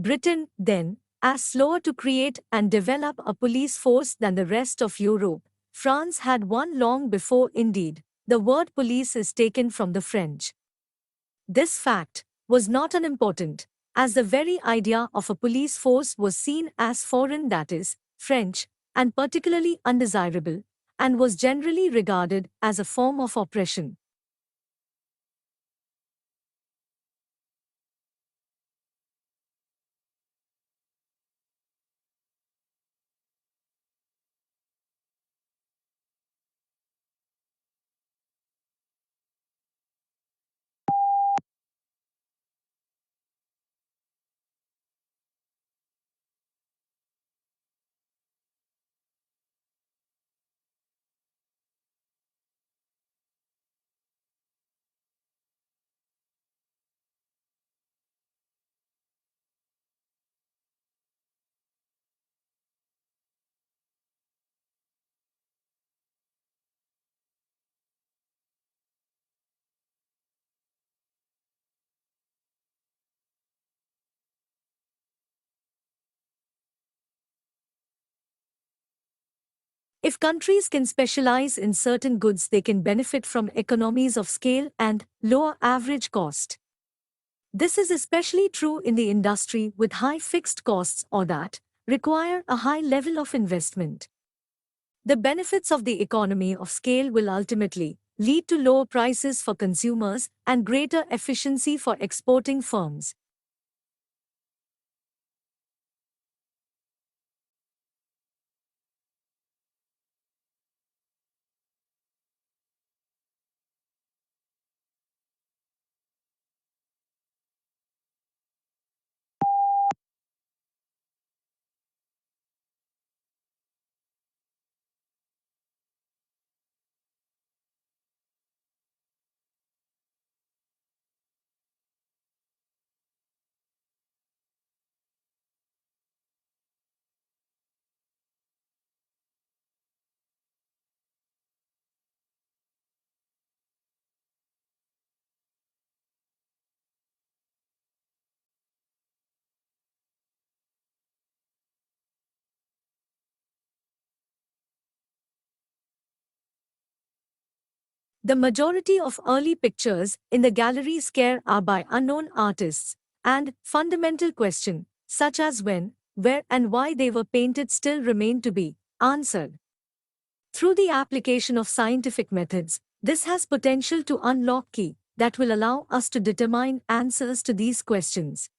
Britain, then, as slower to create and develop a police force than the rest of Europe, France had one long before. Indeed, the word police is taken from the French. This fact was not unimportant, as the very idea of a police force was seen as foreign, that is, French, and particularly undesirable, and was generally regarded as a form of oppression. If countries can specialize in certain goods, they can benefit from economies of scale and lower average cost. This is especially true in the industry with high fixed costs or that require a high level of investment. The benefits of the economy of scale will ultimately lead to lower prices for consumers and greater efficiency for exporting firms. The majority of early pictures in the gallery's care are by unknown artists, and fundamental questions, such as when, where, and why they were painted, still remain to be answered. Through the application of scientific methods, this has potential to unlock key that will allow us to determine answers to these questions.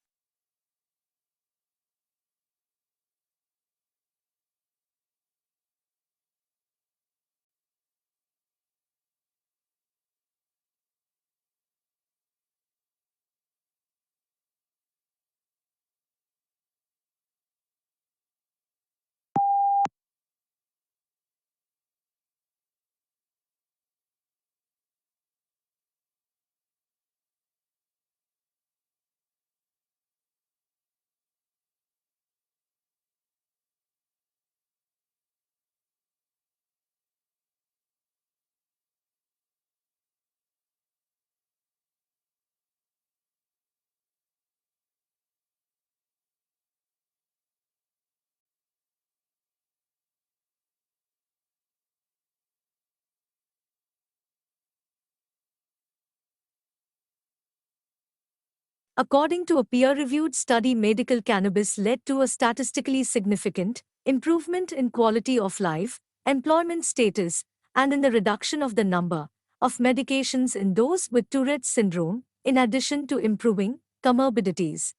According to a peer-reviewed study, medical cannabis led to a statistically significant improvement in quality of life, employment status, and in the reduction of the number of medications in those with Tourette's syndrome, in addition to improving comorbidities.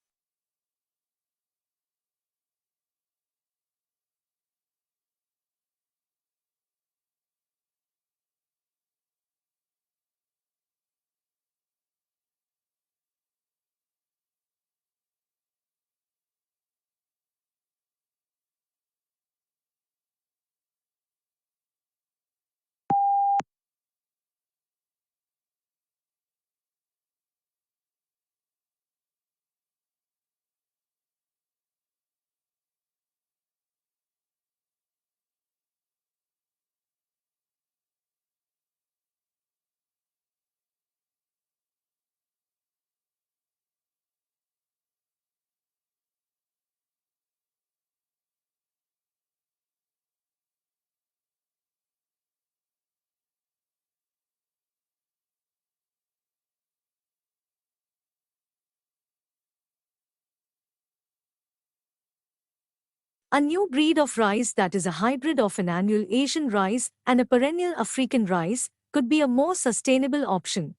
A new breed of rice that is a hybrid of an annual Asian rice and a perennial African rice could be a more sustainable option.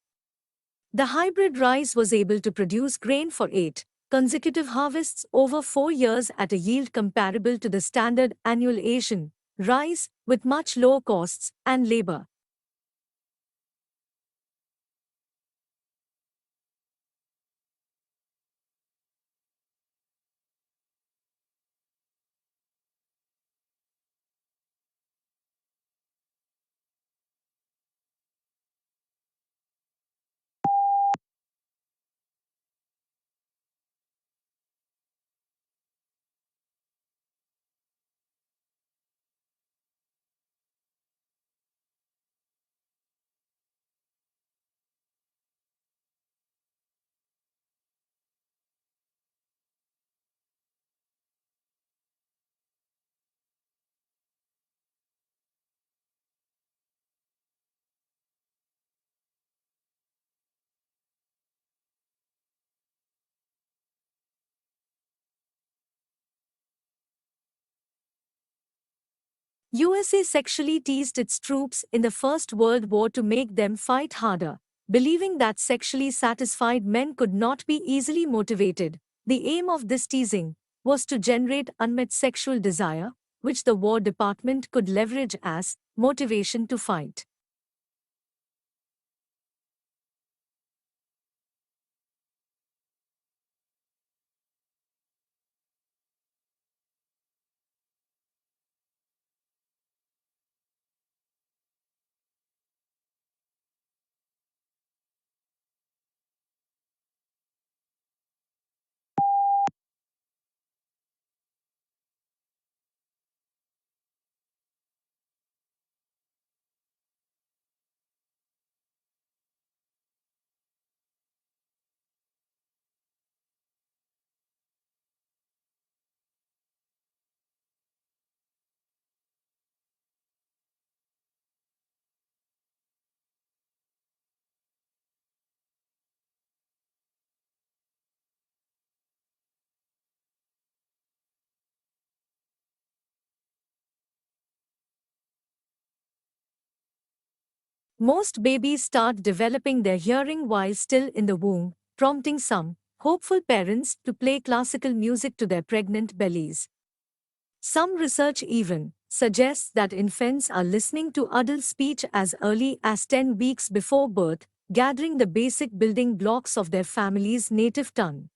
The hybrid rice was able to produce grain for 8 consecutive harvests over 4 years at a yield comparable to the standard annual Asian rice with much lower costs and labor. USA sexually teased its troops in the First World War to make them fight harder, believing that sexually satisfied men could not be easily motivated. The aim of this teasing was to generate unmet sexual desire, which the War Department could leverage as motivation to fight. Most babies start developing their hearing while still in the womb, prompting some hopeful parents to play classical music to their pregnant bellies. Some research even suggests that infants are listening to adult speech as early as 10 weeks before birth, gathering the basic building blocks of their family's native tongue.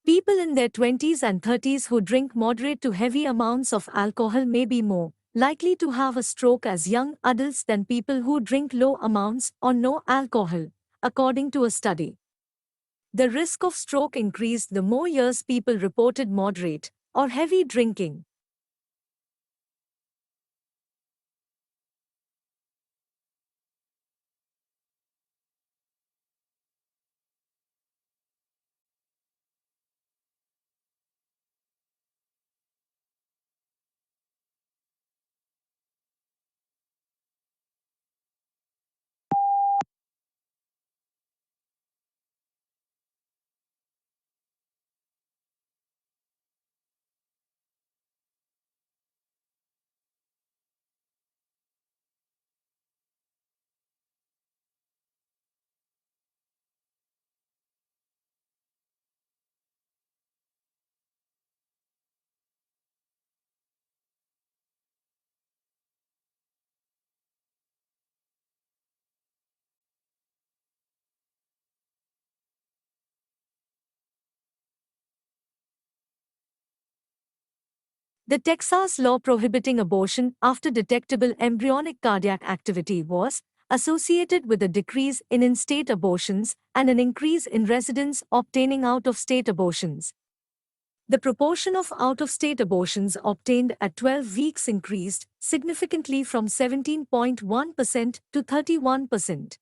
People in their 20s and 30s who drink moderate to heavy amounts of alcohol may be more likely to have a stroke as young adults than people who drink low amounts or no alcohol, according to a study. The risk of stroke increased the more years people reported moderate or heavy drinking. The Texas law prohibiting abortion after detectable embryonic cardiac activity was associated with a decrease in in-state abortions and an increase in residents obtaining out-of-state abortions. The proportion of out-of-state abortions obtained at 12 weeks increased significantly from 17.1% to 31%.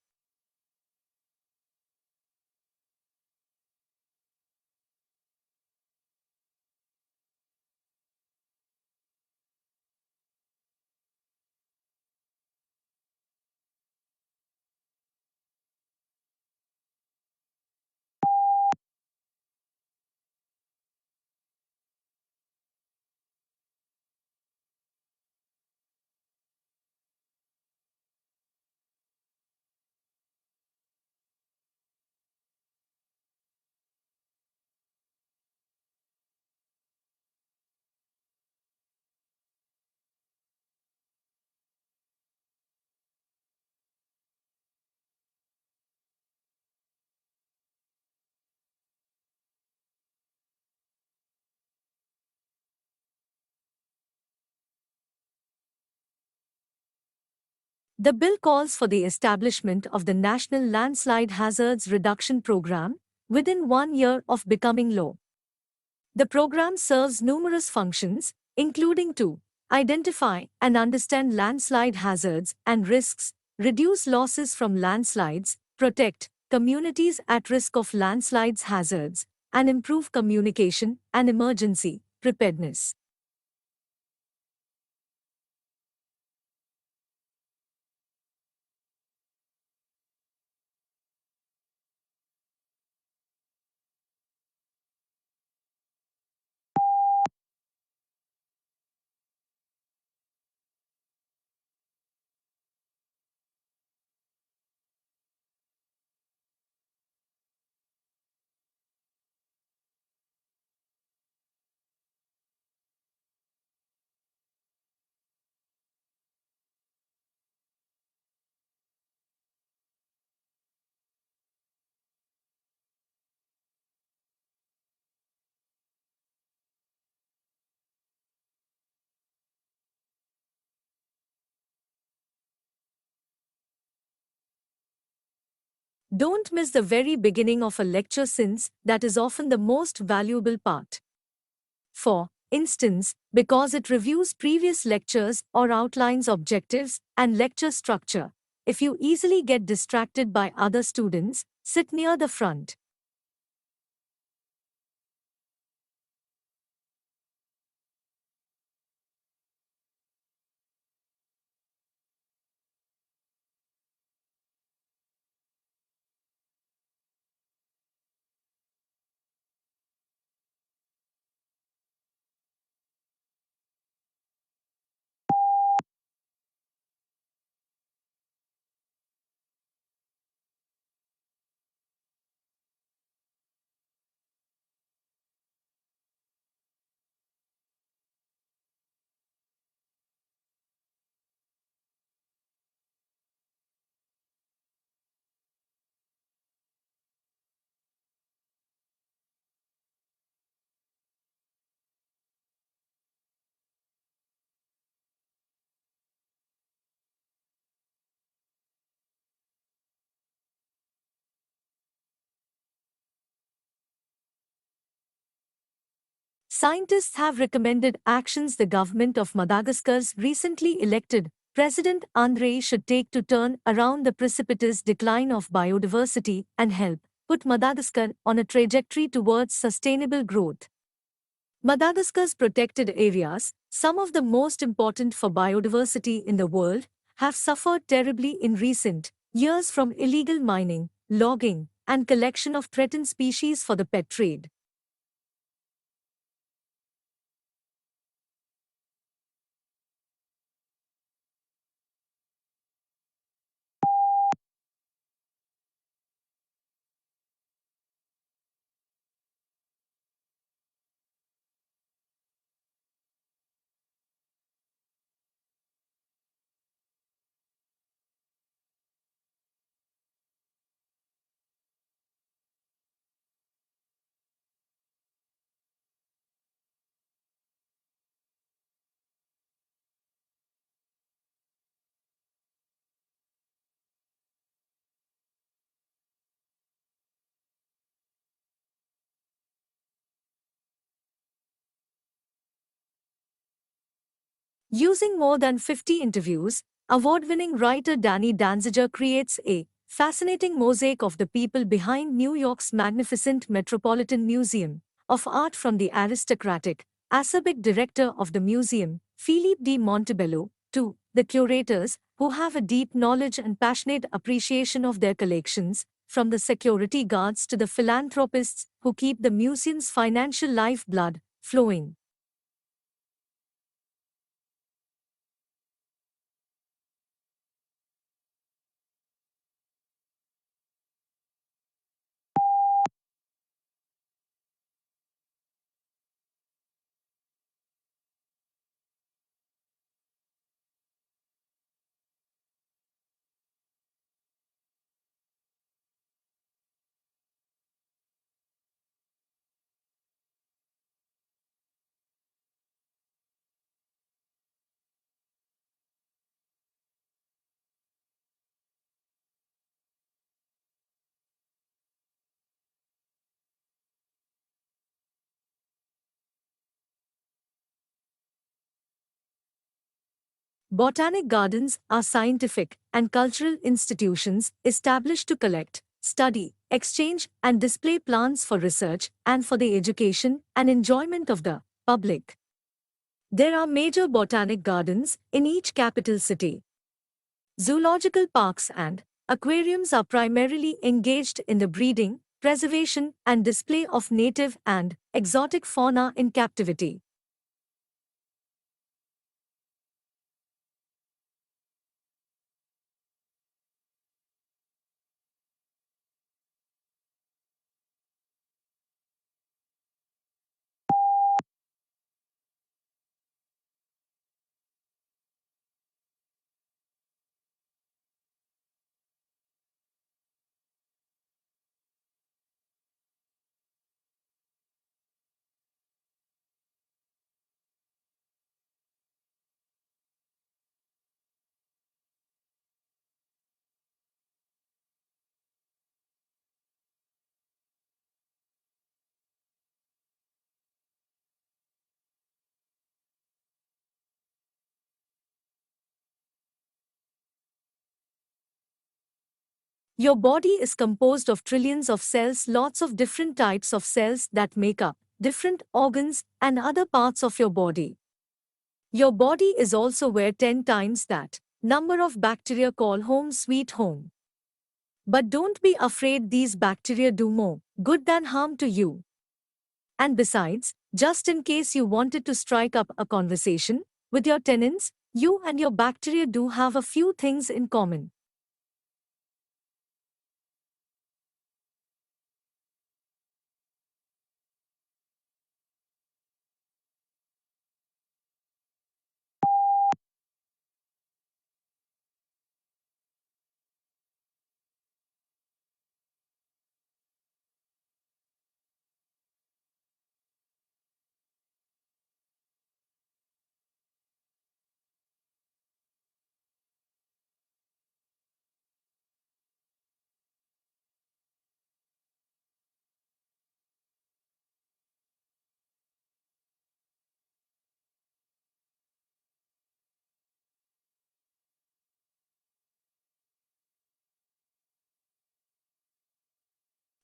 The bill calls for the establishment of the National Landslide Hazards Reduction Program within 1 year of becoming law. The program serves numerous functions, including to identify and understand landslide hazards and risks, reduce losses from landslides, protect communities at risk of landslides hazards, and improve communication and emergency preparedness. Don't miss the very beginning of a lecture since that is often the most valuable part. For instance, because it reviews previous lectures or outlines objectives and lecture structure. If you easily get distracted by other students, sit near the front. Scientists have recommended actions the government of Madagascar's recently elected President Andrei should take to turn around the precipitous decline of biodiversity and help put Madagascar on a trajectory towards sustainable growth. Madagascar's protected areas, some of the most important for biodiversity in the world, have suffered terribly in recent years from illegal mining, logging, and collection of threatened species for the pet trade. Using more than 50 interviews, award-winning writer Danny Danziger creates a fascinating mosaic of the people behind New York's magnificent Metropolitan Museum of Art, from the aristocratic, acerbic director of the museum, Philippe de Montebello, to the curators, who have a deep knowledge and passionate appreciation of their collections, from the security guards to the philanthropists who keep the museum's financial lifeblood flowing. Botanic gardens are scientific and cultural institutions established to collect, study, exchange, and display plants for research and for the education and enjoyment of the public. There are major botanic gardens in each capital city. Zoological parks and aquariums are primarily engaged in the breeding, preservation, and display of native and exotic fauna in captivity. Your body is composed of trillions of cells, lots of different types of cells that make up different organs and other parts of your body. Your body is also where 10 times that number of bacteria call home sweet home. But don't be afraid, these bacteria do more good than harm to you. And besides, just in case you wanted to strike up a conversation with your tenants, you and your bacteria do have a few things in common.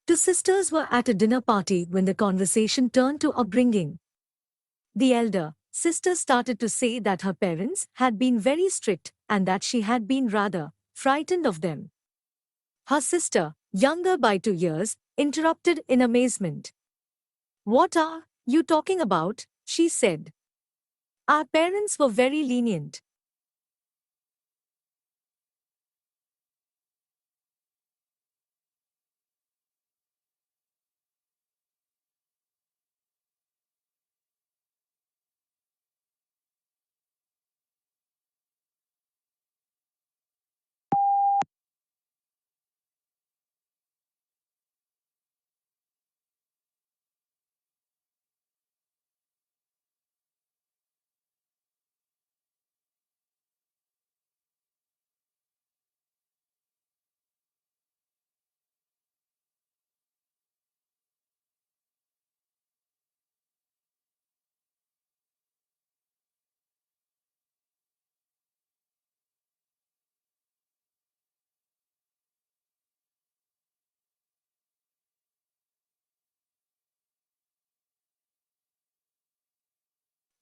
Two sisters were at a dinner party when the conversation turned to upbringing. The elder sister started to say that her parents had been very strict and that she had been rather frightened of them. Her sister, younger by 2 years, interrupted in amazement. "What are you talking about?" she said. "Our parents were very lenient."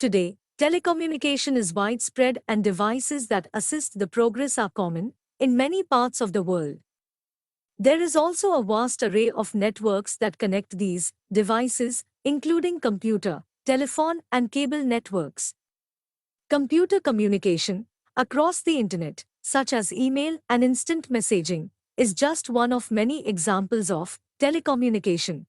Today, telecommunication is widespread and devices that assist the progress are common in many parts of the world. There is also a vast array of networks that connect these devices, including computer, telephone, and cable networks. Computer communication across the internet, such as email and instant messaging, is just one of many examples of telecommunication.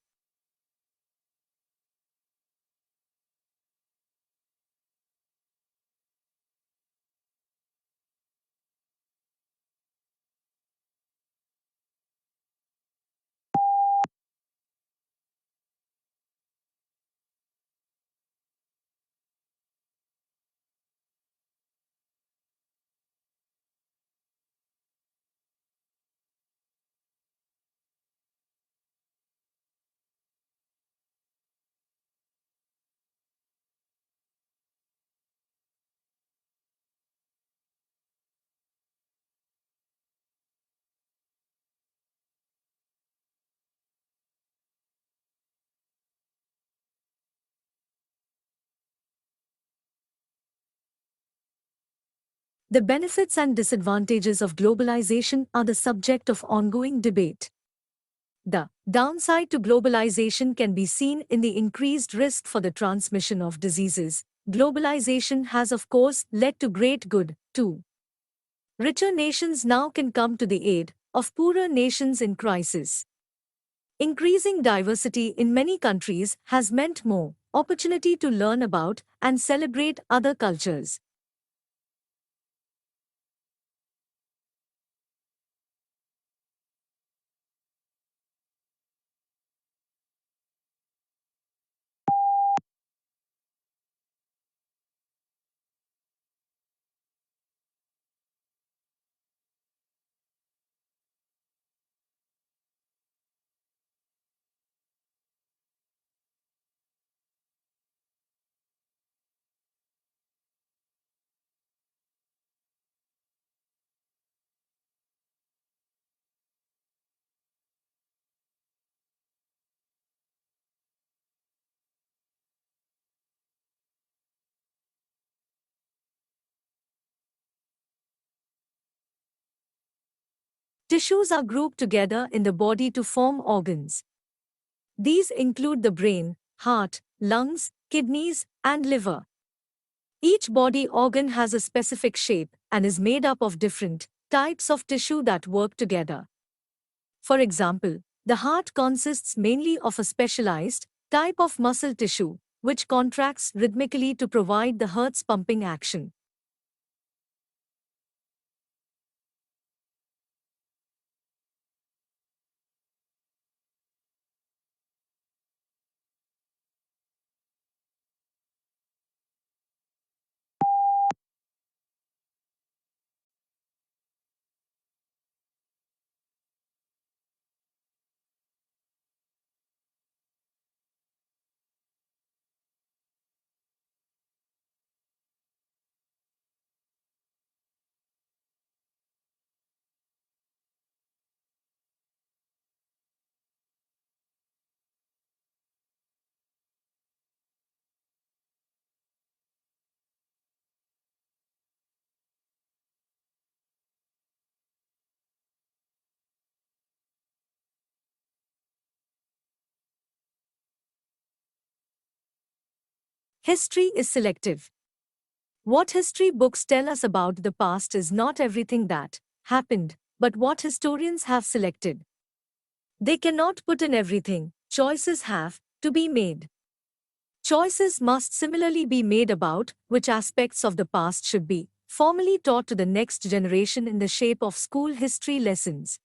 The benefits and disadvantages of globalization are the subject of ongoing debate. The downside to globalization can be seen in the increased risk for the transmission of diseases. Globalization has, of course, led to great good, too. Richer nations now can come to the aid of poorer nations in crisis. Increasing diversity in many countries has meant more opportunity to learn about and celebrate other cultures. Tissues are grouped together in the body to form organs. These include the brain, heart, lungs, kidneys, and liver. Each body organ has a specific shape and is made up of different types of tissue that work together. For example, the heart consists mainly of a specialized type of muscle tissue, which contracts rhythmically to provide the heart's pumping action. History is selective. What history books tell us about the past is not everything that happened, but what historians have selected. They cannot put in everything, choices have to be made. Choices must similarly be made about which aspects of the past should be formally taught to the next generation in the shape of school history lessons.